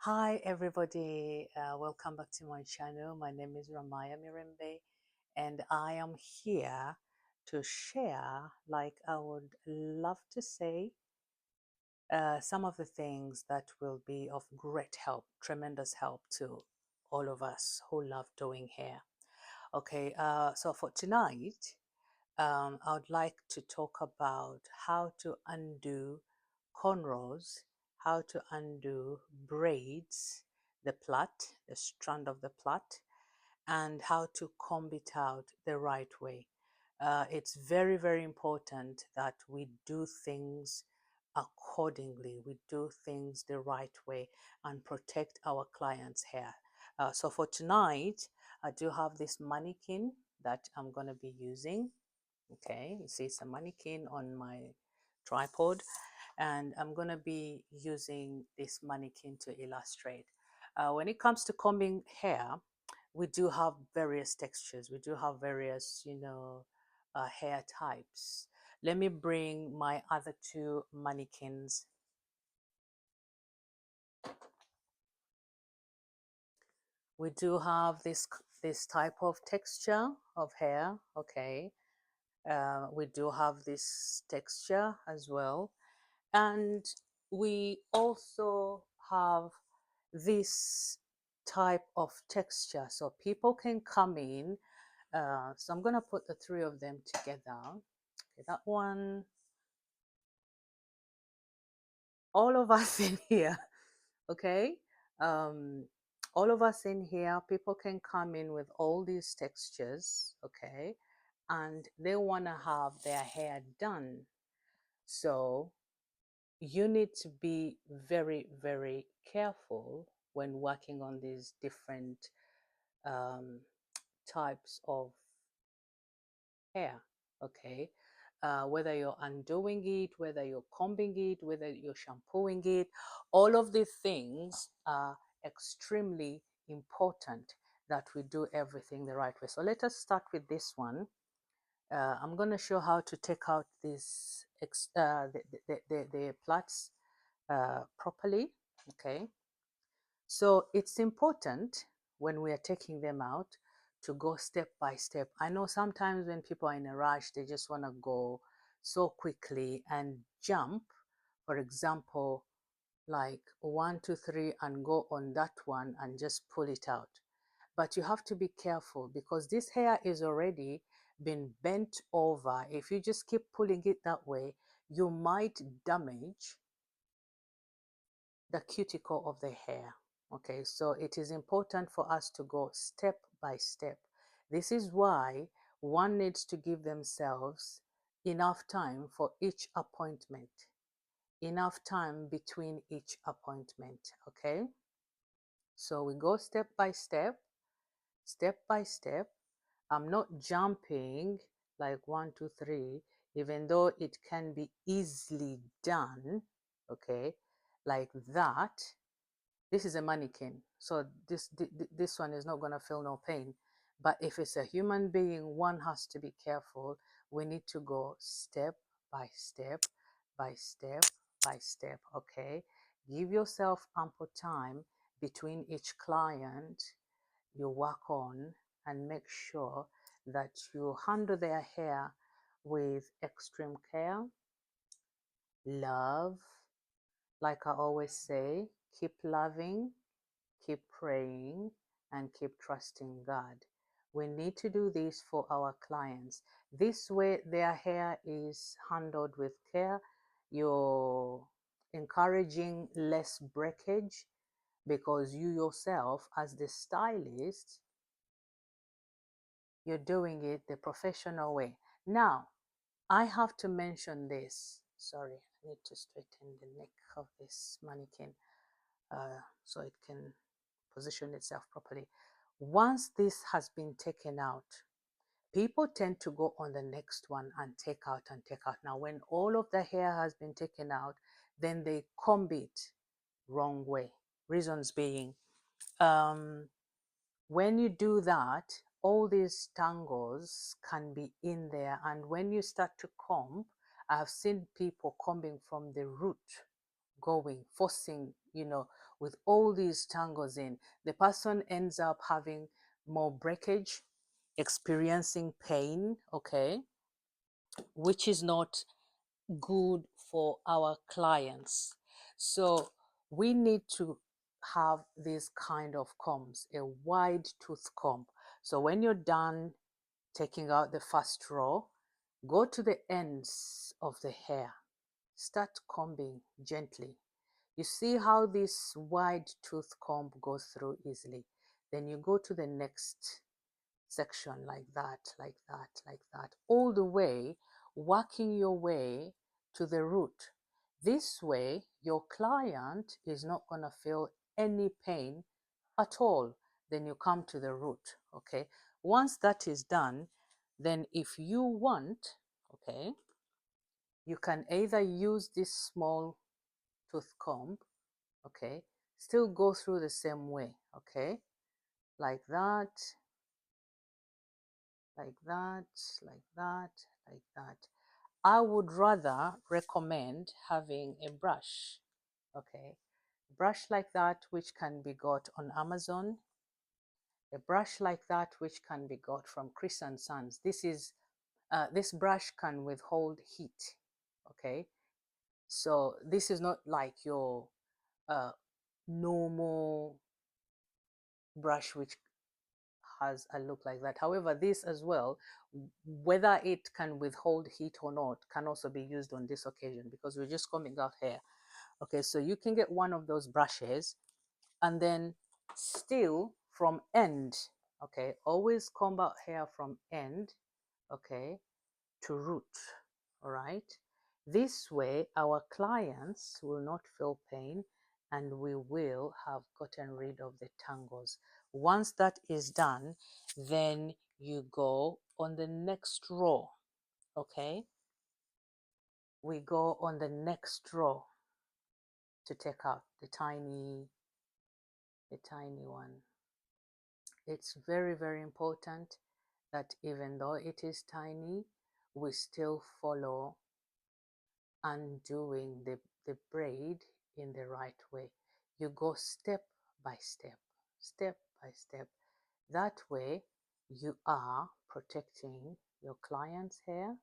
Hi everybody, welcome back to my channel. My name is Ramaya Mirembe and I am here to share, like I would love to say, some of the things that will be of great help, tremendous help to all of us who love doing hair. Okay, so for tonight, I would like to talk about how to undo cornrows, how to undo braids, the plait, the strand of the plait, and how to comb it out the right way. It's very, very important that we do things accordingly. We do things the right way and protect our clients' hair. So for tonight, I do have this mannequin that I'm going to be using. Okay, you see it's a mannequin on my tripod, and I'm going to be using this mannequin to illustrate. When it comes to combing hair, we do have various textures. We do have various, hair types. Let me bring my other two mannequins. We do have this type of texture of hair. Okay, we do have this texture as well, and we also have this type of texture, so people can come in. So I'm going to put the three of them together. Okay, that one, all of us in here. Okay, um, all of us in here, people can come in with all these textures. Okay, and they want to have their hair done. So you need to be very, very careful when working on these different um, types of hair. Okay, whether you're undoing it, whether you're combing it, whether you're shampooing it, all of these things are extremely important that we do everything the right way. So let us start with this one. I'm going to show how to take out this the plaits properly. Okay, so it's important when we are taking them out to go step by step. I know sometimes when people are in a rush, they just want to go so quickly and jump, for example, like 1, 2, 3, and go on that one and just pull it out. But you have to be careful because this hair is already been bent over. If you just keep pulling it that way, you might damage the cuticle of the hair. Okay, so it is important for us to go step by step. This is why one needs to give themselves enough time for each appointment, enough time between each appointment. Okay, so we go step by step, step by step. I'm not jumping like 1, 2, 3, even though it can be easily done. Okay, like that. This is a mannequin, so this one is not going to feel no pain. But if it's a human being, one has to be careful. We need to go step by step by step by step. Okay, give yourself ample time between each client you work on, and make sure that you handle their hair with extreme care, love. Like I always say, keep loving, keep praying, and keep trusting God. We need to do this for our clients. This way, their hair is handled with care. You're encouraging less breakage because you yourself, as the stylist, you're doing it the professional way. Now, I have to mention this. Sorry, I need to straighten the neck of this mannequin so it can position itself properly. Once this has been taken out, people tend to go on the next one and take out and take out. Now, when all of the hair has been taken out, then they comb it wrong way. Reasons being, um, when you do that, all these tangles can be in there. And when you start to comb, I've seen people combing from the root going, forcing, with all these tangles in, the person ends up having more breakage, experiencing pain, okay, which is not good for our clients. So we need to have this kind of combs, a wide tooth comb. So when you're done taking out the first row, go to the ends of the hair, start combing gently. You see how this wide tooth comb goes through easily. Then you go to the next section like that, like that, like that, all the way, working your way to the root. This way, your client is not going to feel any pain at all. Then you come to the root, okay? Once that is done, then if you want, okay, you can either use this small tooth comb, okay, still go through the same way, okay, like that, like that, like that, like that. I would rather recommend having a brush, okay, brush like that which can be got on Amazon, a brush like that which can be got from Chris and Sons. This brush can withhold heat, okay, so this is not like your uh, normal brush which has a look like that. However, this as well, whether it can withhold heat or not, can also be used on this occasion because we're just combing out hair. Okay, so you can get one of those brushes and then still from end, okay, always comb out hair from end, okay, to root, all right? This way, our clients will not feel pain and we will have gotten rid of the tangles. Once that is done, then you go on the next row, okay? We go on the next row to take out the tiny one. It's very, very important that even though it is tiny, we still follow undoing the braid in the right way. You go step by step, step by step. That way you are protecting your client's hair,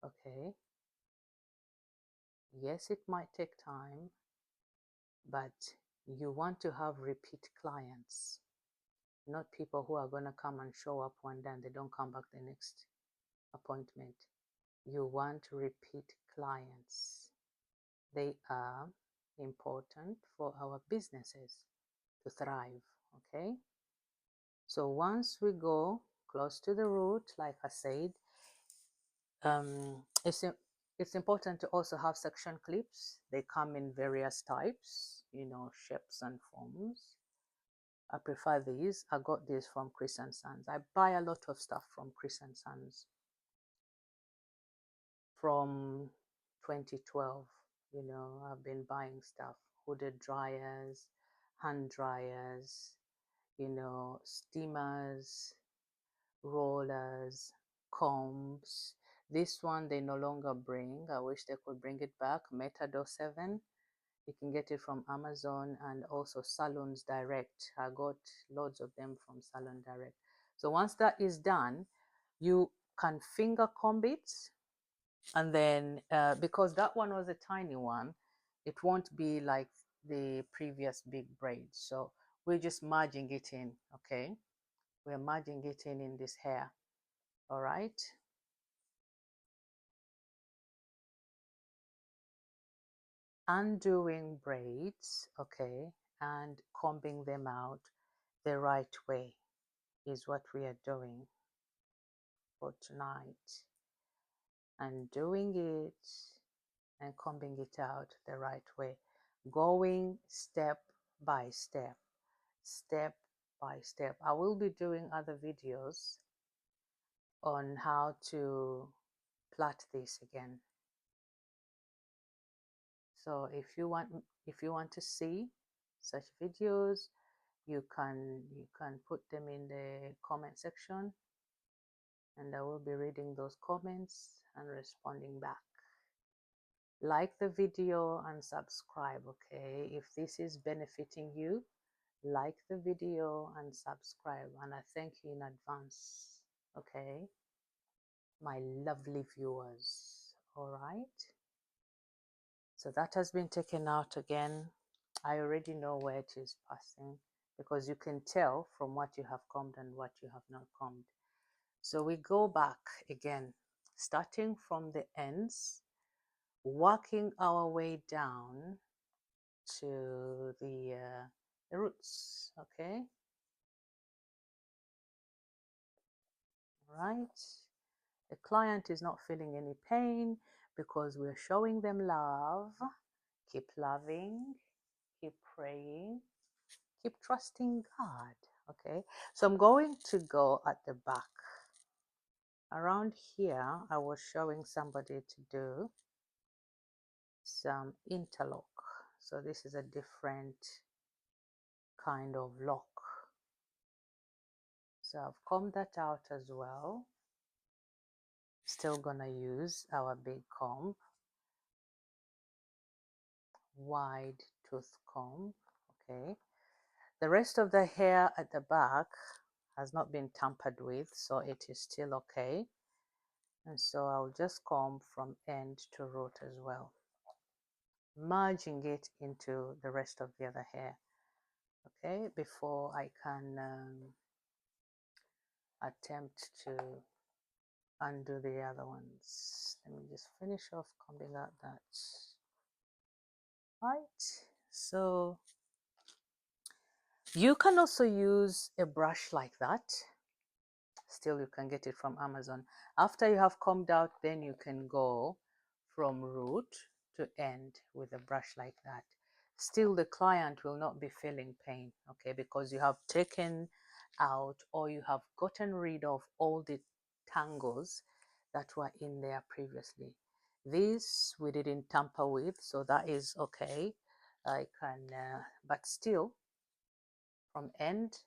okay? Yes, it might take time, but you want to have repeat clients, not people who are going to come and show up one day and they don't come back the next appointment. You want repeat clients. They are important for our businesses to thrive, okay? So once we go close to the root, like I said, um, it's, it's important to also have section clips. They come in various types, shapes and forms. I prefer these. I got these from Chris and Sons. I buy a lot of stuff from Chris and Sons from 2012. I've been buying stuff, hooded dryers, hand dryers, steamers, rollers, combs. This one they no longer bring. I wish they could bring it back. Metador 7. You can get it from Amazon and also Salons Direct. I got loads of them from Salon Direct. So once that is done, you can finger comb it. And then because that one was a tiny one, it won't be like the previous big braid. So we're just merging it in, okay? We're merging it in this hair, all right? Undoing braids, okay, and combing them out the right way is what we are doing for tonight. Undoing it and combing it out the right way, going step by step, step by step. I will be doing other videos on how to plait this again. So if you want to see such videos, you can put them in the comment section and I will be reading those comments and responding back. Like the video and subscribe, okay? If this is benefiting you, like the video and subscribe, and I thank you in advance, okay? My lovely viewers, all right? So that has been taken out again. I already know where it is passing because you can tell from what you have combed and what you have not combed. So we go back again, starting from the ends, working our way down to the roots, okay? Right? The client is not feeling any pain because we're showing them love. Keep loving, keep praying, keep trusting God, okay? So I'm going to go at the back. Around here, I was showing somebody to do some interlock. So this is a different kind of lock. So I've combed that out as well. Still gonna use our big comb, wide tooth comb, okay? The rest of the hair at the back has not been tampered with, so it is still okay. And so I'll just comb from end to root as well, merging it into the rest of the other hair, okay, before I can attempt to undo the other ones. Let me just finish off combing out that. Right, so you can also use a brush like that. Still, you can get it from Amazon. After you have combed out, then you can go from root to end with a brush like that. Still, the client will not be feeling pain, okay, because you have taken out or you have gotten rid of all the tangles that were in there previously. This we didn't tamper with, so that is okay. I can, but still, from end,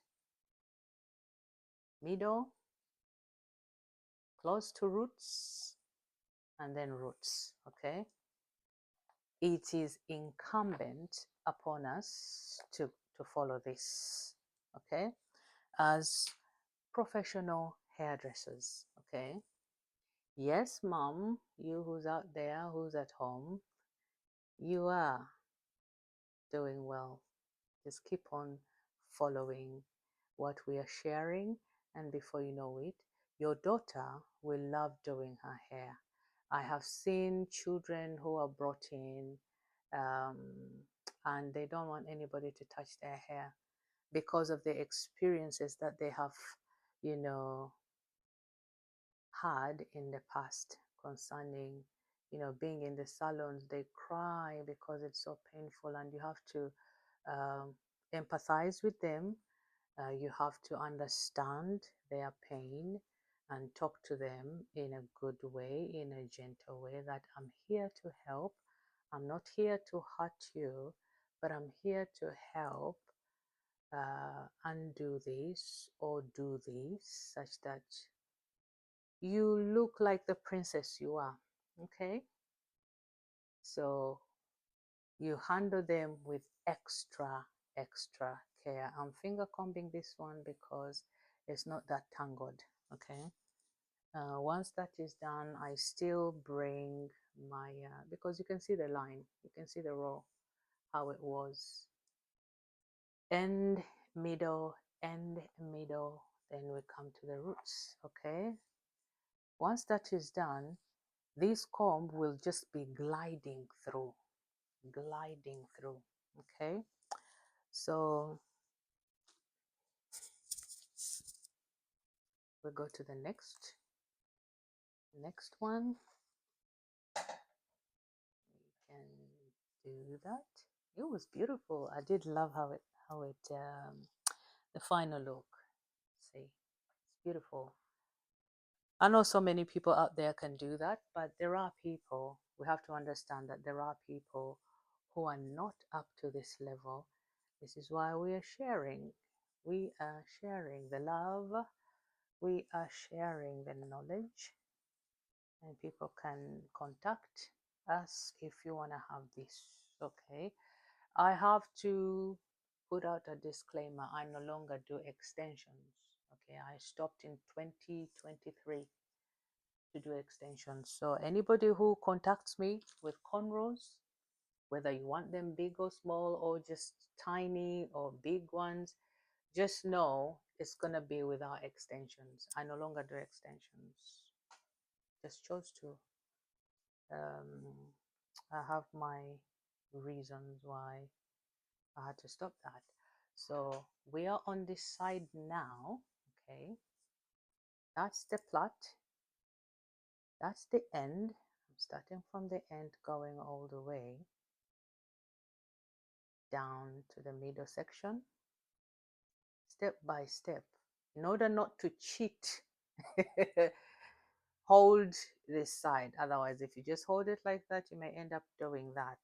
middle, close to roots, and then roots, okay? It is incumbent upon us to follow this, okay? As professional hairdressers, okay? Yes, mom, you who's out there, who's at home, you are doing well. Just keep on following what we are sharing, and before you know it, your daughter will love doing her hair. I have seen children who are brought in um, and they don't want anybody to touch their hair because of the experiences that they have, you know, had in the past concerning, you know, being in the salons. They cry because it's so painful, and you have to empathize with them. You have to understand their pain and talk to them in a good way, in a gentle way, that I'm here to help. I'm not here to hurt you, but I'm here to help undo this or do this such that you look like the princess you are. Okay? So you handle them with extra care. I'm finger combing this one because it's not that tangled. Okay? Once that is done, I still bring my, because you can see the line, you can see the row, how it was. End, middle, end, middle, then we come to the roots, okay? Once that is done, this comb will just be gliding through, okay? So we go to the next one. We can do that. It was beautiful. I did love how it the final look. See, it's beautiful. I know so many people out there can do that, but there are people, we have to understand that there are people who are not up to this level. This is why we are sharing. We are sharing the love. We are sharing the knowledge, and people can contact. Ask if you want to have this. Okay. I have to put out a disclaimer. I no longer do extensions. Okay. I stopped in 2023 to do extensions. So anybody who contacts me with cornrows, whether you want them big or small or just tiny or big ones, just know it's going to be without extensions. I no longer do extensions. Just chose to. I have my reasons why I had to stop that. So we are on this side now. Okay, that's the plot. That's the end. I'm starting from the end, going all the way down to the middle section, step by step, in order not to cheat. Hold this side. Otherwise, if you just hold it like that, you may end up doing that,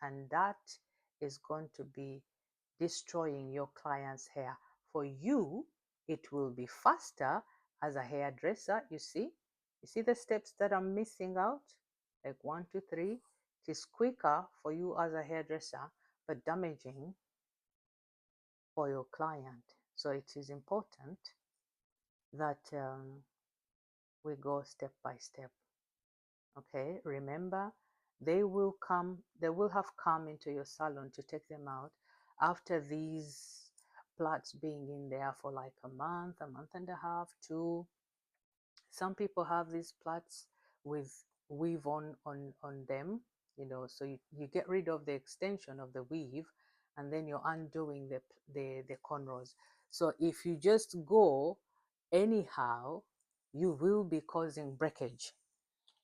and that is going to be destroying your client's hair. For you, it will be faster as a hairdresser. You see the steps that I'm missing out, like 1, 2, 3. It is quicker for you as a hairdresser, but damaging for your client. So it is important that we go step by step. Okay, remember, they will have come into your salon to take them out after these plaits being in there for like a month and a half, 2. Some people have these plaits with weave on them, so you get rid of the extension of the weave, and then you're undoing the cornrows. So if you just go anyhow, you will be causing breakage.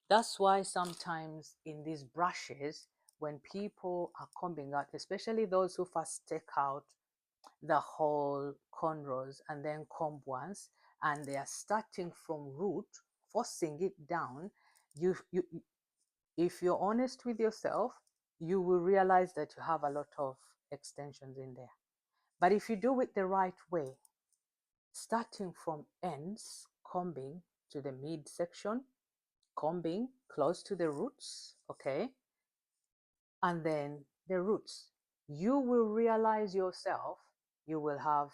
That's why sometimes in these brushes, when people are combing out, especially those who first take out the whole cornrows and then comb once, and they are starting from root, forcing it down, you if you're honest with yourself, you will realize that you have a lot of extensions in there. But if you do it the right way, starting from ends, combing to the midsection, combing close to the roots, okay, and then the roots, you will realize yourself, you will have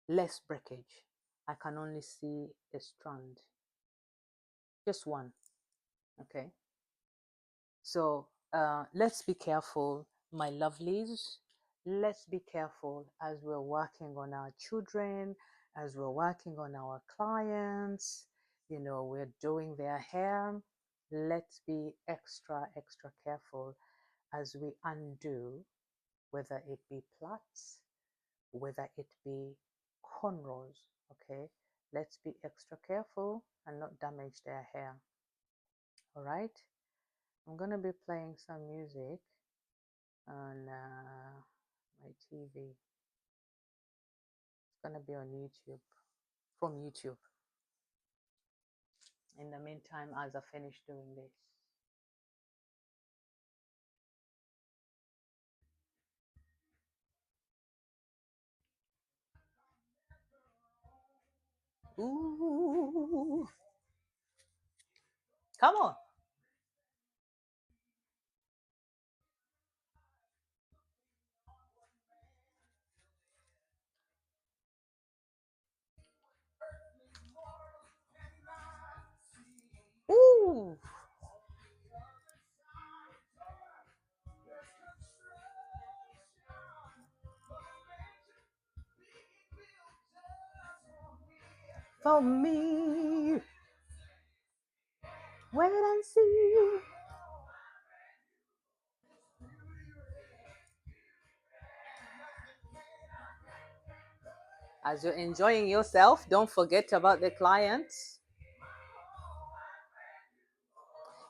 less breakage. I can only see a strand, just one. Okay, so let's be careful, my lovelies. Let's be careful as we're working on our children, as we're working on our clients. We're doing their hair. Let's be extra careful as we undo, whether it be plaits, whether it be cornrows. Okay, let's be extra careful and not damage their hair. All right, I'm gonna be playing some music on my TV. It's gonna be on YouTube, from YouTube. In the meantime, as I finish doing this. Ooh, come on. Ooh. For me, wait and see. As you're enjoying yourself, don't forget about the clients.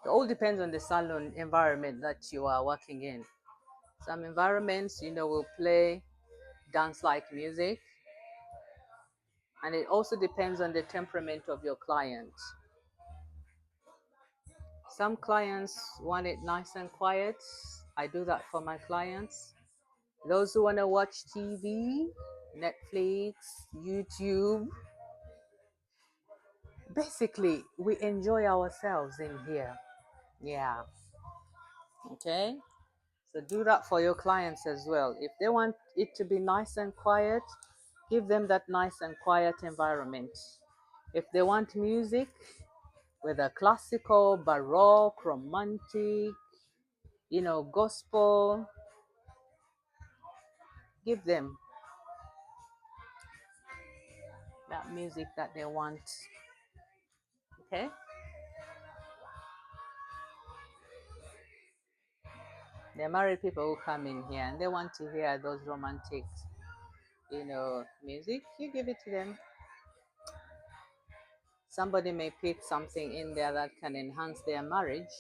It all depends on the salon environment that you are working in. Some environments, will play dance-like music, and it also depends on the temperament of your client. Some clients want it nice and quiet. I do that for my clients. Those who want to watch TV, Netflix, YouTube, basically we enjoy ourselves in here. Yeah. Okay. So do that for your clients as well. If they want it to be nice and quiet, give them that nice and quiet environment. If they want music, whether classical, baroque, romantic, gospel, give them that music that they want. Okay? There are married people who come in here and they want to hear those romantic, music. You give it to them. Somebody may pick something in there that can enhance their marriage.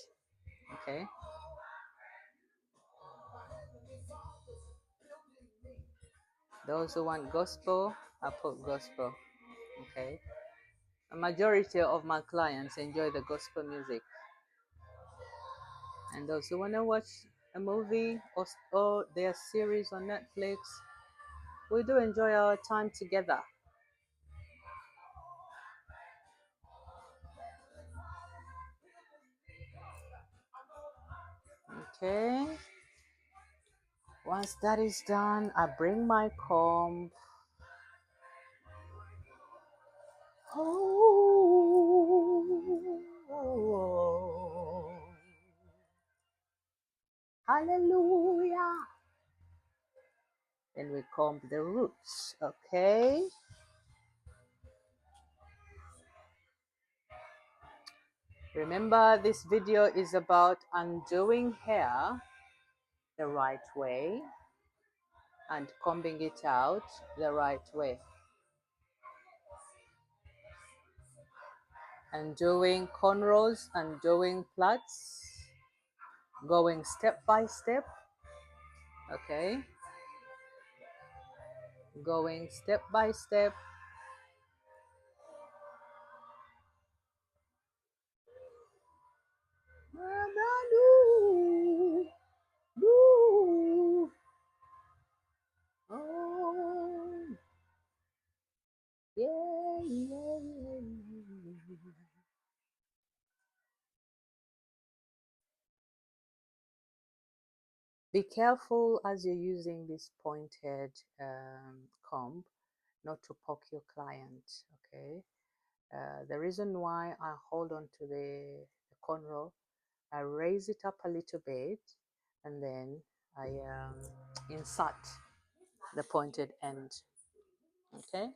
Okay? Those who want gospel, I put gospel. Okay? A majority of my clients enjoy the gospel music. And those who want to watch a movie or their series on Netflix, we do enjoy our time together. Okay. Once that is done, I bring my comb. Oh, hallelujah. Then we comb the roots. Okay. Remember, this video is about undoing hair the right way and combing it out the right way. And doing cornrows and doing plaits, going step by step. Okay. Going step by step. Oh, yeah, yeah, yeah. Be careful as you're using this pointed comb not to poke your client, okay? The reason why I hold on to the cornrow, I raise it up a little bit and then I insert the pointed end, okay?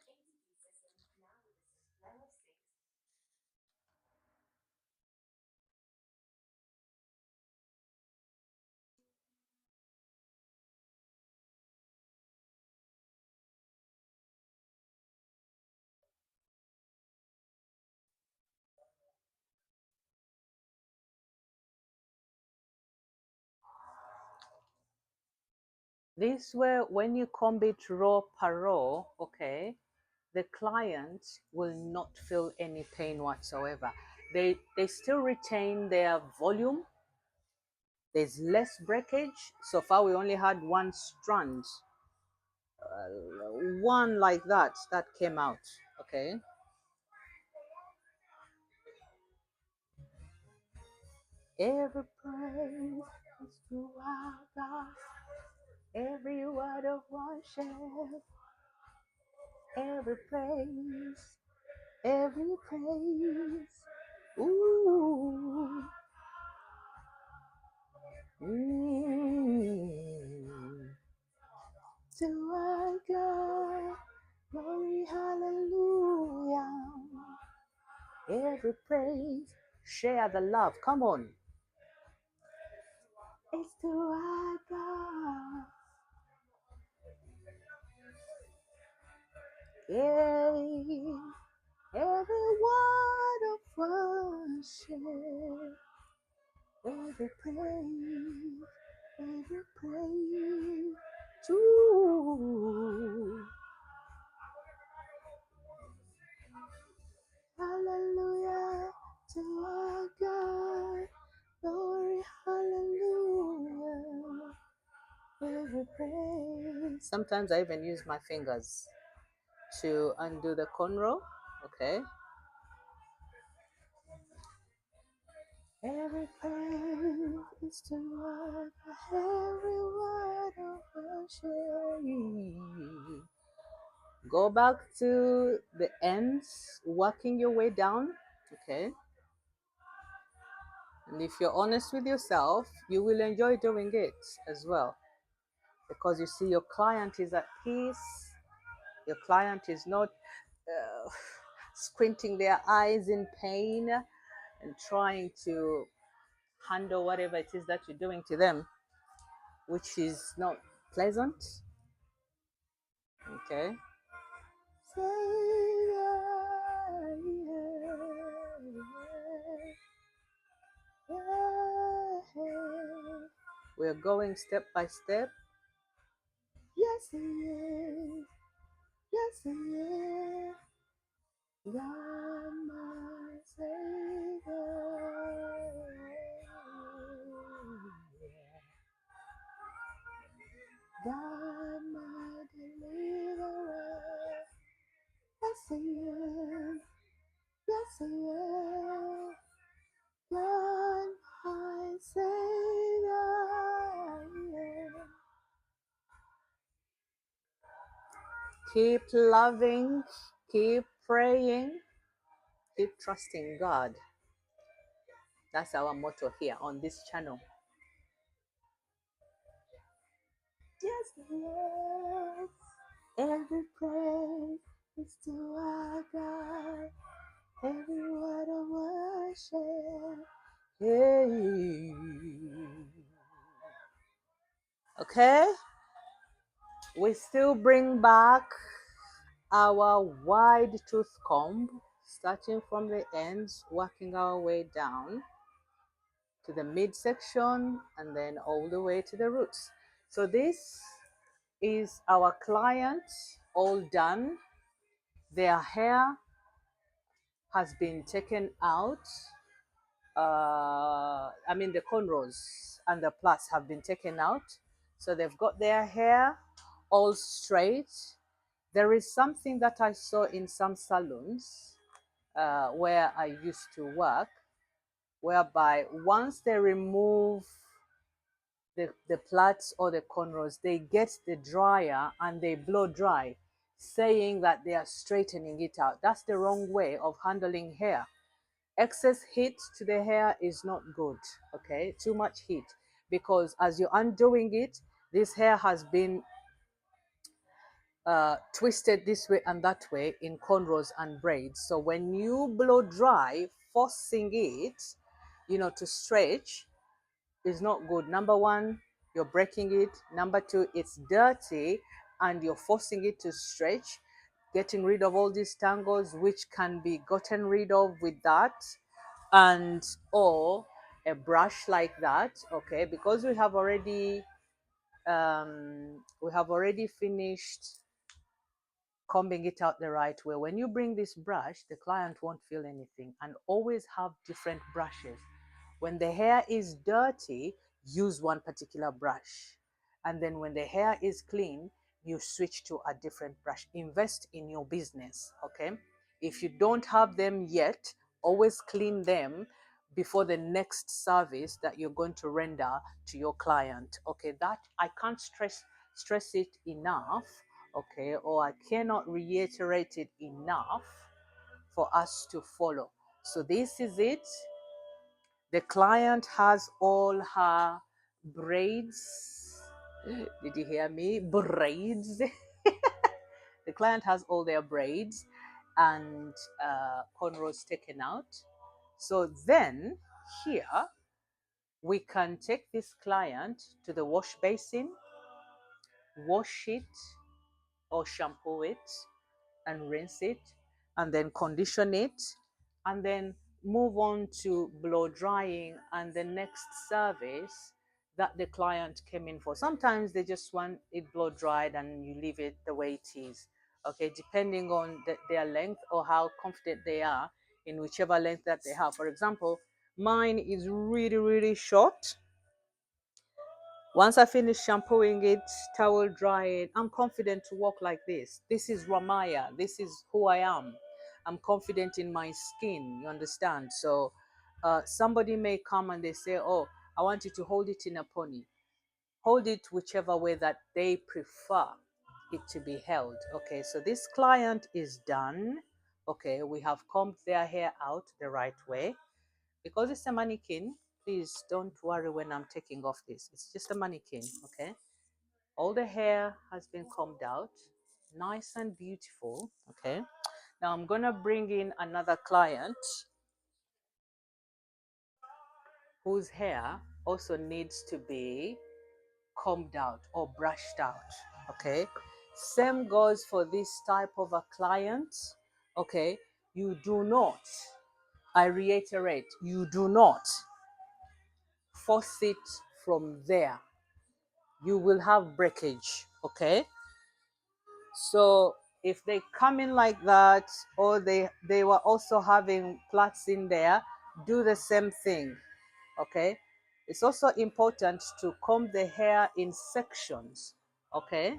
This way, when you comb it row per row, okay, the client will not feel any pain whatsoever. They still retain their volume. There's less breakage. So far, we only had one strand, one like that came out. Okay. Every praise is to our God. Every word of worship. Every praise. Every praise. Ooh. Mm. To our God, glory, hallelujah. Every praise, share the love. Come on. It's to our God. Yeah. Every word of worship. Every praise. Every praise. To hallelujah to our God. Glory, hallelujah. Every praise. Sometimes I even use my fingers to undo the cornrow. Okay. Every praise is to God, every word of worship. Go back to the ends, working your way down, okay? And if you're honest with yourself, you will enjoy doing it as well because you see your client is at peace, your client is not squinting their eyes in pain and trying to handle whatever it is that you're doing to them, which is not pleasant. Okay. We're going step by step. Yes, yes, yes, yes. God, my Savior. God, my deliverer. Yes, I am. Yes, I am. God, my Savior. Keep loving, keep praying, keep trusting God. That's our motto here on this channel. Yes, yes. Every praise is to our God. Every word of worship. Hey. Okay, we still bring back our wide tooth comb, starting from the ends, working our way down to the midsection and then all the way to the roots. So this is our client all done. Their hair has been taken out. The cornrows and the plaits have been taken out. So they've got their hair all straight. There is something that I saw in some salons where I used to work, whereby once they remove the plaits or the cornrows, they get the dryer and they blow dry, saying that they are straightening it out. That's the wrong way of handling hair. Excess heat to the hair is not good, okay? Too much heat, because as you're undoing it, this hair has been twisted this way and that way in cornrows and braids. So when you blow dry, forcing it, to stretch is not good. Number one, you're breaking it. Number two, it's dirty and you're forcing it to stretch, getting rid of all these tangles, which can be gotten rid of with that, and or a brush like that, okay? Because we have already finished combing it out the right way. When you bring this brush, the client won't feel anything. And always have different brushes. When the hair is dirty, use one particular brush. And then when the hair is clean, you switch to a different brush. Invest in your business, okay? If you don't have them yet, always clean them before the next service that you're going to render to your client. Okay, that I can't stress it enough, okay, or I cannot reiterate it enough for us to follow. So this is it. The client has all her braids. Did you hear me? Braids. The client has all their braids and cornrows taken out. So then here we can take this client to the wash basin, wash it or shampoo it and rinse it, and then condition it, and then move on to blow drying and the next service that the client came in for. Sometimes they just want it blow dried and you leave it the way it is, okay, depending on their length or how confident they are in whichever length that they have. For example, mine is really, really short. Once I finish shampooing it, towel dry it, I'm confident to walk like this. This is Ramaya. This is who I am. I'm confident in my skin, you understand? So somebody may come and they say, oh, I want you to hold it in a pony. Hold it whichever way that they prefer it to be held. Okay, so this client is done. Okay, we have combed their hair out the right way. Because it's a mannequin, please don't worry when I'm taking off this. It's just a mannequin, okay? All the hair has been combed out, nice and beautiful, okay? Now I'm gonna bring in another client whose hair also needs to be combed out or brushed out, okay? Same goes for this type of a client, okay? You do not, I reiterate, you do not force it from there. You will have breakage, okay? So if they come in like that, or they were also having plaits in there, do the same thing, okay? It's also important to comb the hair in sections, okay?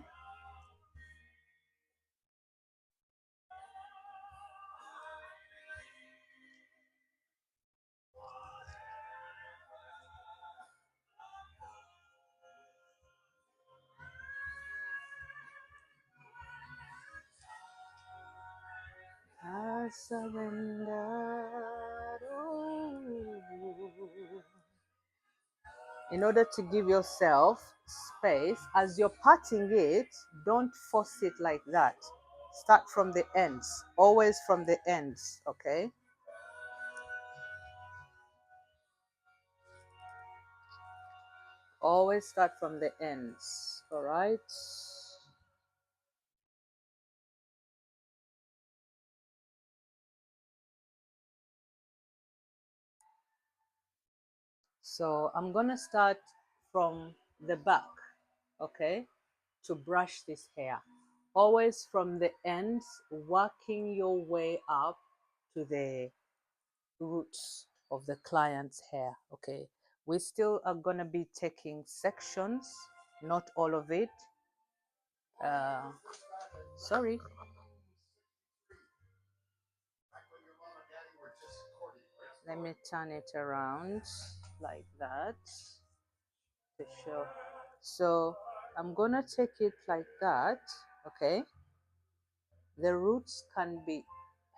I surrender. In order to give yourself space, as you're parting it, don't force it like that. Start from the ends, always from the ends, okay? Always start from the ends, all right? So I'm gonna start from the back, okay, to brush this hair. Always from the ends, working your way up to the roots of the client's hair, okay? We still are gonna be taking sections, not all of it. Sorry. Let me turn it around like that to show. So I'm gonna take it like that, okay? The roots can be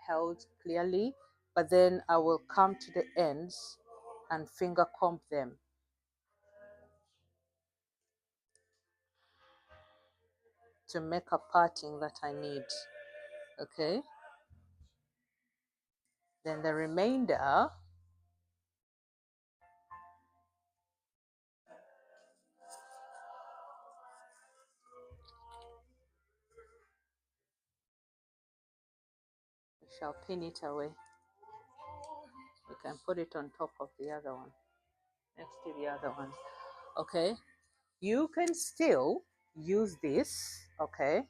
held clearly, but then I will come to the ends and finger comb them to make a parting that I need, okay? Then the remainder, we shall pin it away. We can put it on top of the other one, next to the other one, okay? You can still use this, okay,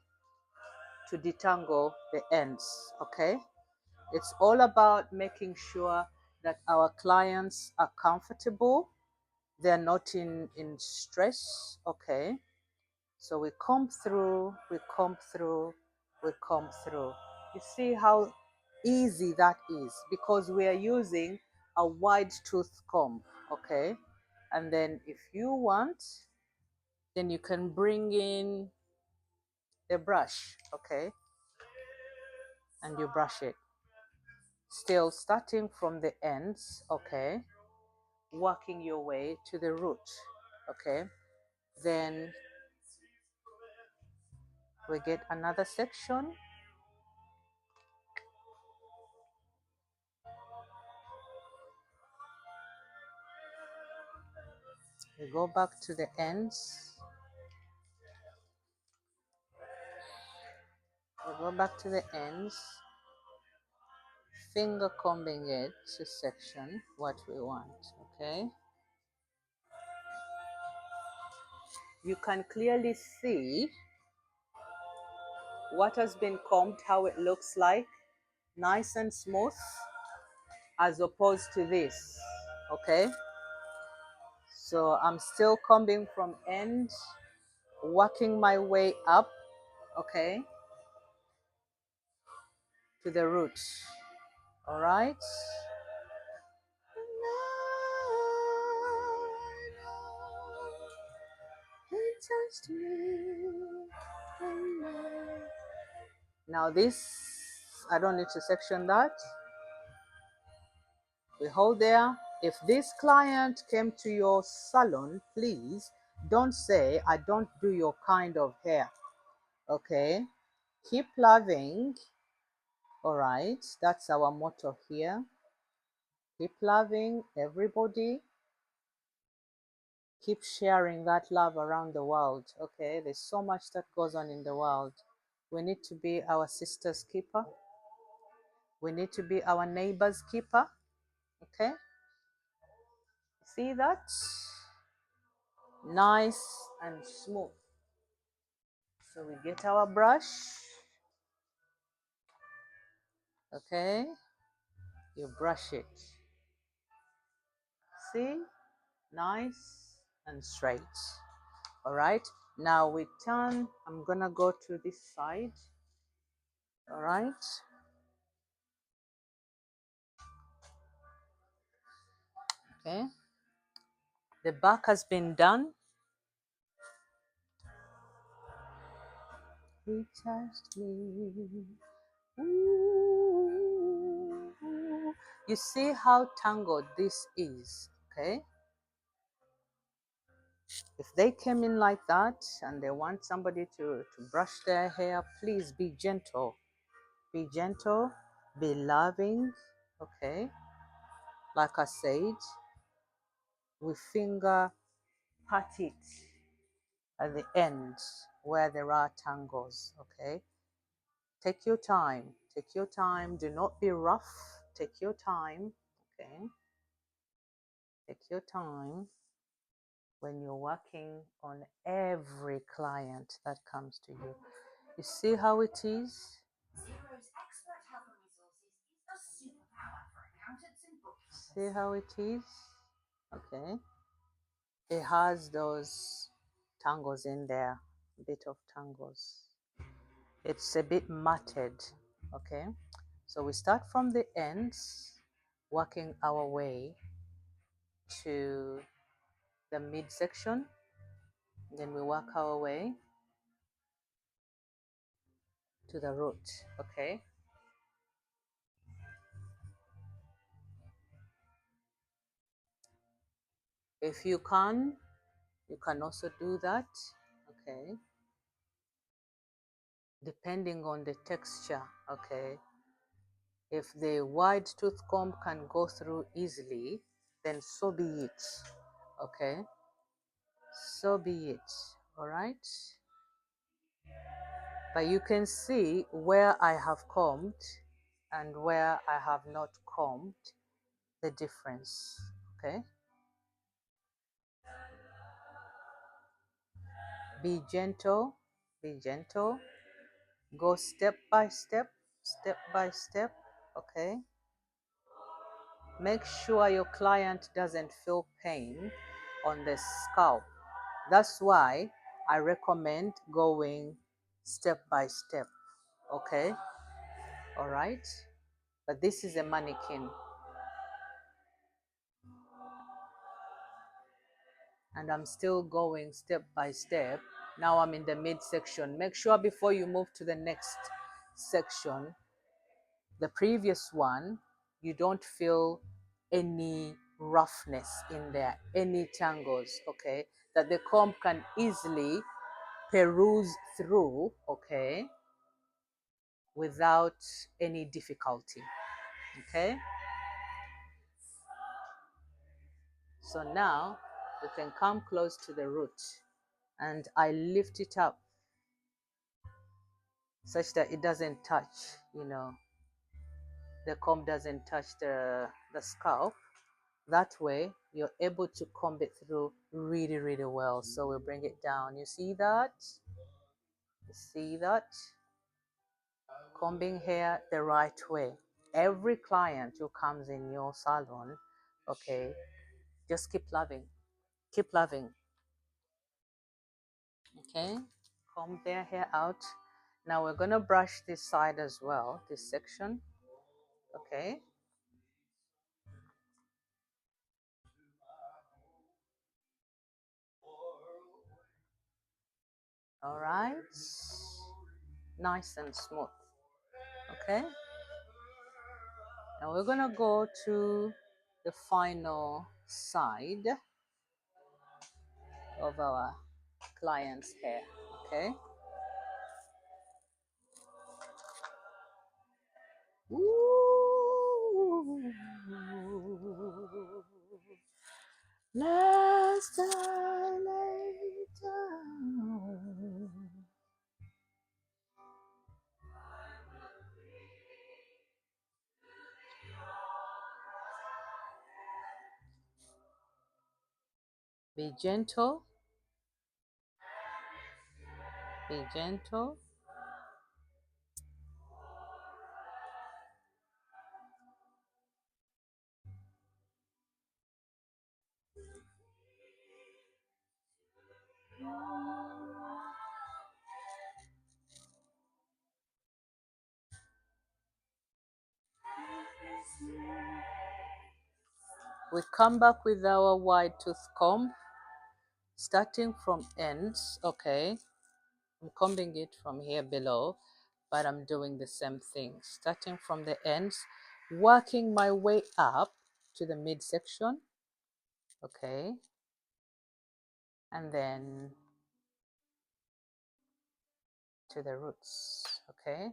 to detangle the ends, okay? It's all about making sure that our clients are comfortable, they're not in stress, okay? So we comb through, we comb through, we comb through. You see how easy that is because we are using a wide tooth comb, okay? And then if you want, then you can bring in the brush, okay? And you brush it. Still starting from the ends, okay? Working your way to the root, okay? Then we get another section. We go back to the ends. We go back to the ends, finger combing it to section what we want, okay? You can clearly see what has been combed, how it looks like, nice and smooth, as opposed to this, okay? So I'm still combing from end, working my way up, okay, to the root, all right? to me. Now this, I don't need to section that. We hold there. If this client came to your salon, please don't say, I don't do your kind of hair. Okay? Keep loving. All right? That's our motto here. Keep loving everybody. Keep sharing that love around the world. Okay? There's so much that goes on in the world. We need to be our sister's keeper. We need to be our neighbor's keeper. Okay? See that? Nice and smooth. So we get our brush. Okay? You brush it. See? Nice and straight. All right? Now we turn. I'm gonna go to this side. All right? Okay? The back has been done. He touched me. Ooh. You see how tangled this is, okay? If they came in like that and they want somebody to brush their hair, please be gentle. Be gentle, be loving, okay? Like I said, we finger pat it at the end where there are tangles, okay? Take your time. Take your time. Do not be rough. Take your time, okay? Take your time when you're working on every client that comes to you. You see how it is? See how it is? Okay. It has those tangles in there, a bit of tangles. It's a bit matted, okay? So we start from the ends, working our way to the midsection. Then we work our way to the root, okay? If you can also do that, okay? Depending on the texture, okay? If the wide tooth comb can go through easily, then so be it, okay? So be it, all right? But you can see where I have combed and where I have not combed the difference, okay? Be gentle, be gentle. Go step by step, okay? Make sure your client doesn't feel pain on the scalp. That's why I recommend going step by step, okay? All right? But this is a mannequin. And I'm still going step by step. Now I'm in the midsection. Make sure before you move to the next section, the previous one, you don't feel any roughness in there, any tangles, okay? That the comb can easily peruse through, okay, without any difficulty, okay? So now we can come close to the root and I lift it up such that it doesn't touch, the comb doesn't touch the scalp. That way, you're able to comb it through really, really well. So we'll bring it down. You see that? You see that? Combing hair the right way. Every client who comes in your salon, okay, just keep loving. Keep loving. Okay? Comb their hair out. Now we're going to brush this side as well, this section. Okay? All right, nice and smooth. Okay, now we're gonna go to the final side of our client's hair. Okay. Ooh, last I lay down. Be gentle, be gentle. We come back with our wide tooth comb, starting from ends. Okay, I'm combing it from here below, but I'm doing the same thing, starting from the ends, working my way up to the midsection. Okay, and then to the roots. Okay.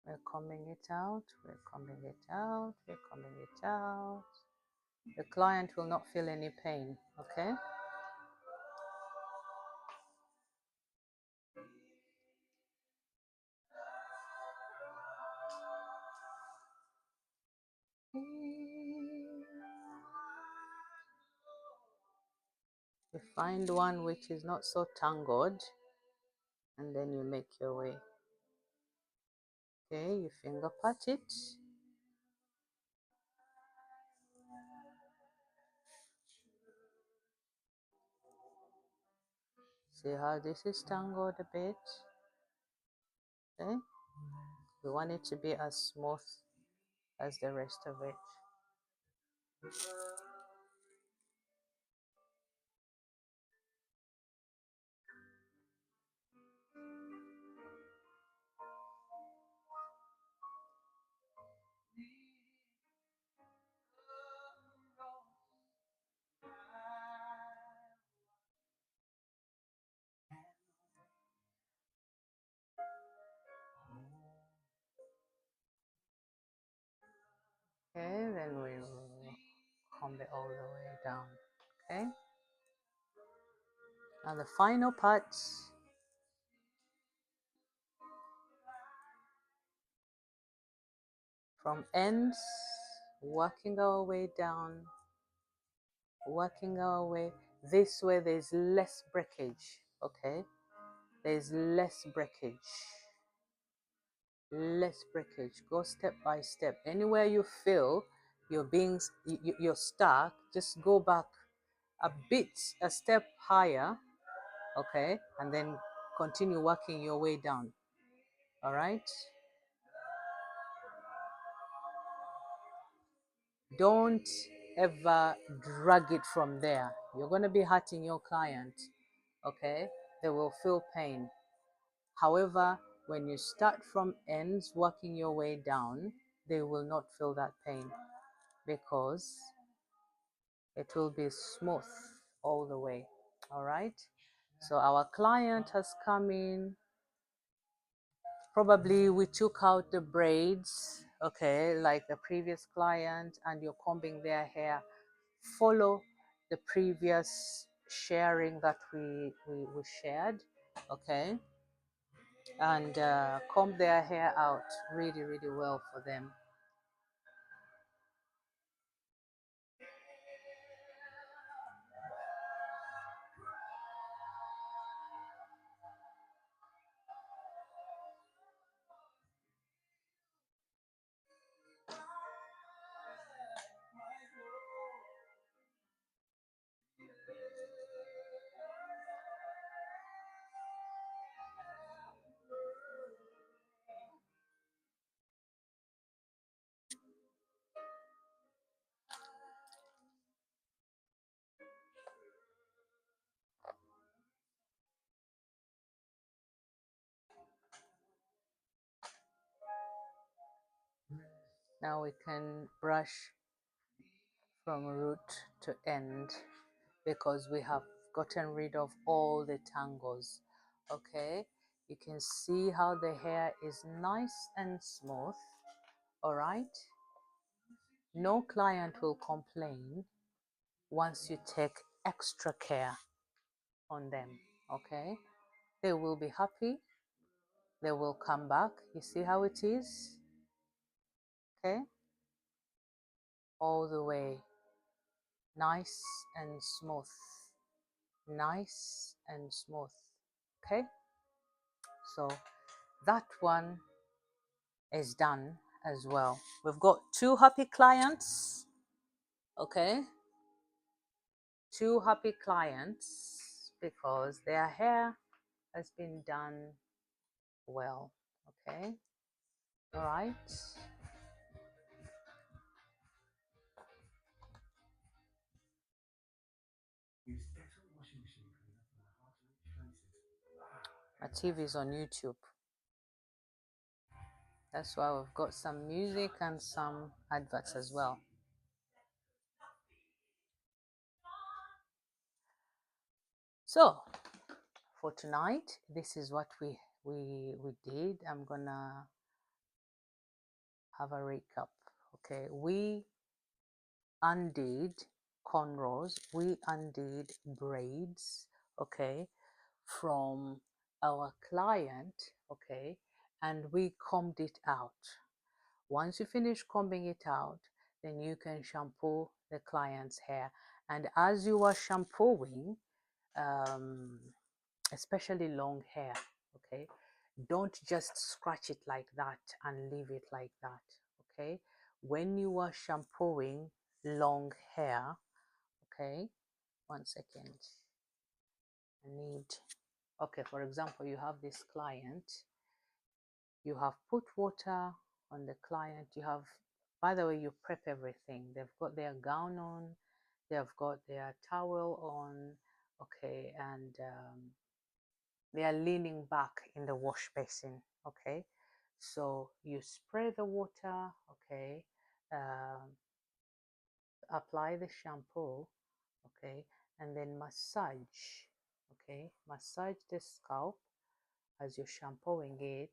We're combing it out, we're combing it out, we're combing it out. The client will not feel any pain, okay? You find one which is not so tangled, and then you make your way. Okay, you finger pat it. See how this is tangled a bit? Okay, we want it to be as smooth as the rest of it. Okay, then we will comb it all the way down. Okay, now the final part, from ends, working our way down, working our way. This way there's less breakage. Okay, there's less breakage. Less breakage. Go step by step. Anywhere you feel you're stuck, just go back a bit, a step higher, okay, and then continue working your way down. All right. Don't ever drag it from there. You're going to be hurting your client, okay? They will feel pain. However, when you start from ends, working your way down, they will not feel that pain because it will be smooth all the way. All right. So our client has come in. Probably we took out the braids, okay, like the previous client, and you're combing their hair. Follow the previous sharing that we shared, okay, and comb their hair out really, really well for them. Now we can brush from root to end because we have gotten rid of all the tangles. Okay, you can see how the hair is nice and smooth. All right, no client will complain once you take extra care on them. Okay, they will be happy, they will come back. You see how it is? Okay, all the way, nice and smooth, nice and smooth. Okay, so that one is done as well. We've got 2 happy clients. Okay, 2 happy clients because their hair has been done well. Okay, all right. My TV is on YouTube. That's why we've got some music and some adverts as well. So for tonight, this is what we did. I'm gonna have a recap. Okay, we undid cornrows, we undid braids, okay, from our client, okay, and we combed it out. Once you finish combing it out, then you can shampoo the client's hair. And as you are shampooing, especially long hair, okay, don't just scratch it like that and leave it like that, okay. When you are shampooing long hair, okay, 1 second, I need, okay, for example, you have this client, you have put water on the client, you have, by the way, you prep everything. They've got their gown on, they've got their towel on, okay, and they are leaning back in the wash basin, okay. So you spray the water, okay, apply the shampoo, okay, and then massage, okay, massage the scalp as you're shampooing it,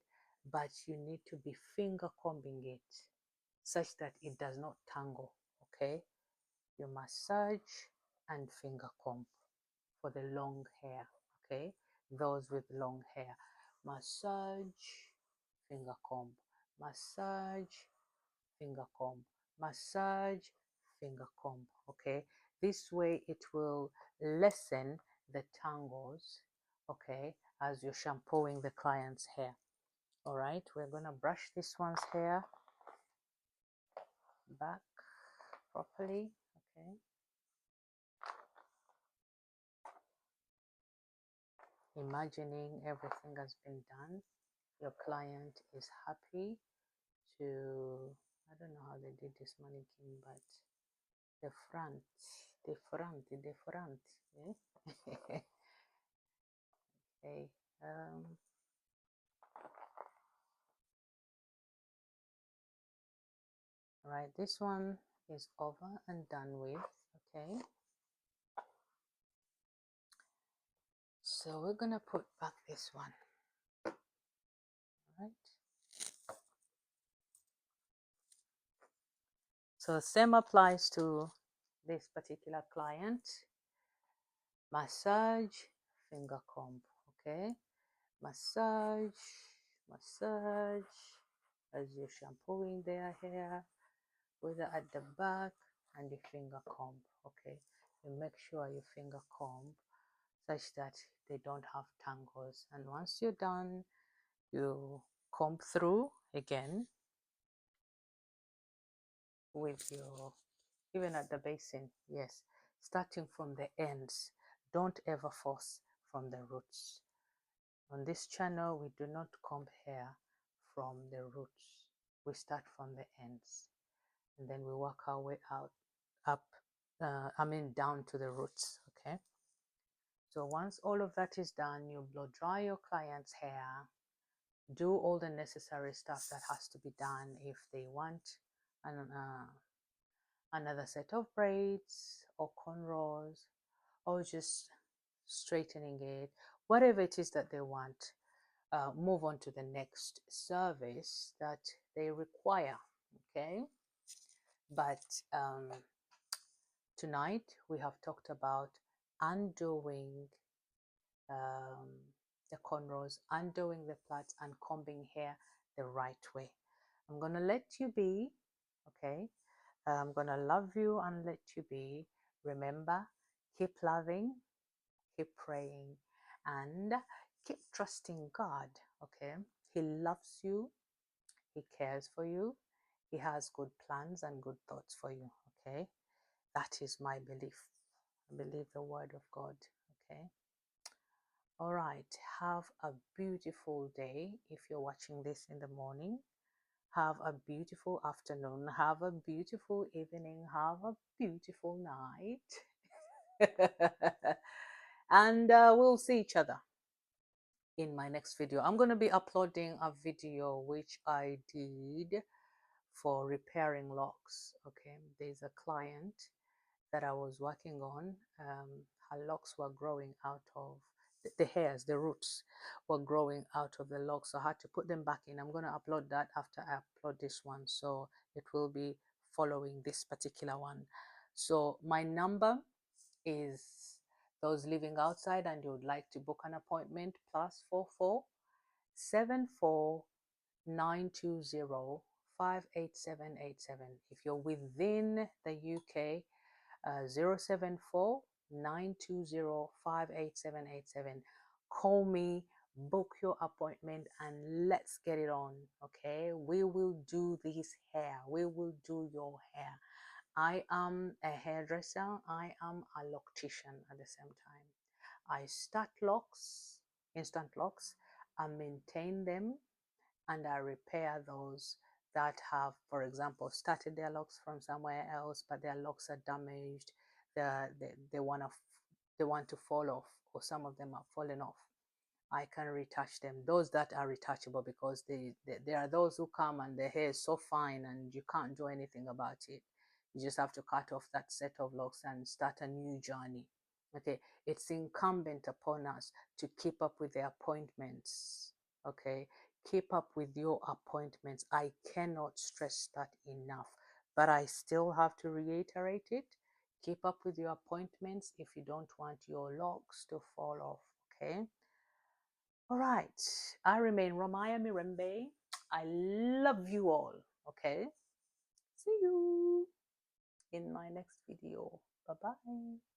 but you need to be finger combing it such that it does not tangle, okay. You massage and finger comb for the long hair, okay, those with long hair, massage, finger comb, massage, finger comb, massage, finger comb, okay. This way it will lessen the tangles, okay, as you're shampooing the client's hair. All right, we're gonna brush this one's hair back properly, okay. Imagining everything has been done, your client is happy to, I don't know how they did this mannequin, but the front, the front, yeah. Okay, right, this one is over and done with, okay. So we're gonna put back this one, right. So same applies to this particular client. Massage, finger comb, okay? Massage, massage as you're shampooing their hair, whether at the back and the finger comb, okay? You make sure your finger comb such that they don't have tangles. And once you're done, you comb through again with your, even at the basin, yes, starting from the ends. Don't ever force from the roots. On this channel, we do not comb hair from the roots. We start from the ends and then we work our way out, up, down to the roots, okay? So once all of that is done, you blow dry your client's hair, do all the necessary stuff that has to be done if they want an, another set of braids or cornrows or just straightening it, whatever it is that they want. Move on to the next service that they require, okay? But tonight we have talked about undoing um, the cornrows, undoing the plaits, and combing hair the right way. I'm gonna let you be, okay? I'm gonna love you and let you be. Remember, keep loving, keep praying, and keep trusting God, okay? He loves you, He cares for you, He has good plans and good thoughts for you, okay? That is my belief. I believe the word of God, okay? All right, have a beautiful day if you're watching this in the morning. Have a beautiful afternoon. Have a beautiful evening. Have a beautiful night. And we'll see each other in my next video. I'm going to be uploading a video which I did for repairing locks. Okay, there's a client that I was working on. Her locks were growing out of the hairs, the roots were growing out of the locks, so I had to put them back in. I'm going to upload that after I upload this one, so it will be following this particular one. So my number is, those living outside and you would like to book an appointment, +44 74 920 58787. If you're within the UK, 074 920 58787. Call me, book your appointment, and let's get it on. Okay, we will do this hair, we will do your hair. I am a hairdresser, I am a loctician at the same time. I start locks, instant locks, I maintain them, and I repair those that have, for example, started their locks from somewhere else, but their locks are damaged. They want to fall off, or some of them are falling off. I can retouch them. Those that are retouchable, because there are those who come and their hair is so fine and you can't do anything about it. You just have to cut off that set of locks and start a new journey. Okay, it's incumbent upon us to keep up with the appointments. Okay, keep up with your appointments. I cannot stress that enough, but I still have to reiterate it. Keep up with your appointments if you don't want your locks to fall off. Okay. All right. I remain Ramaya Mirembe. I love you all. Okay. See you in my next video. Bye bye.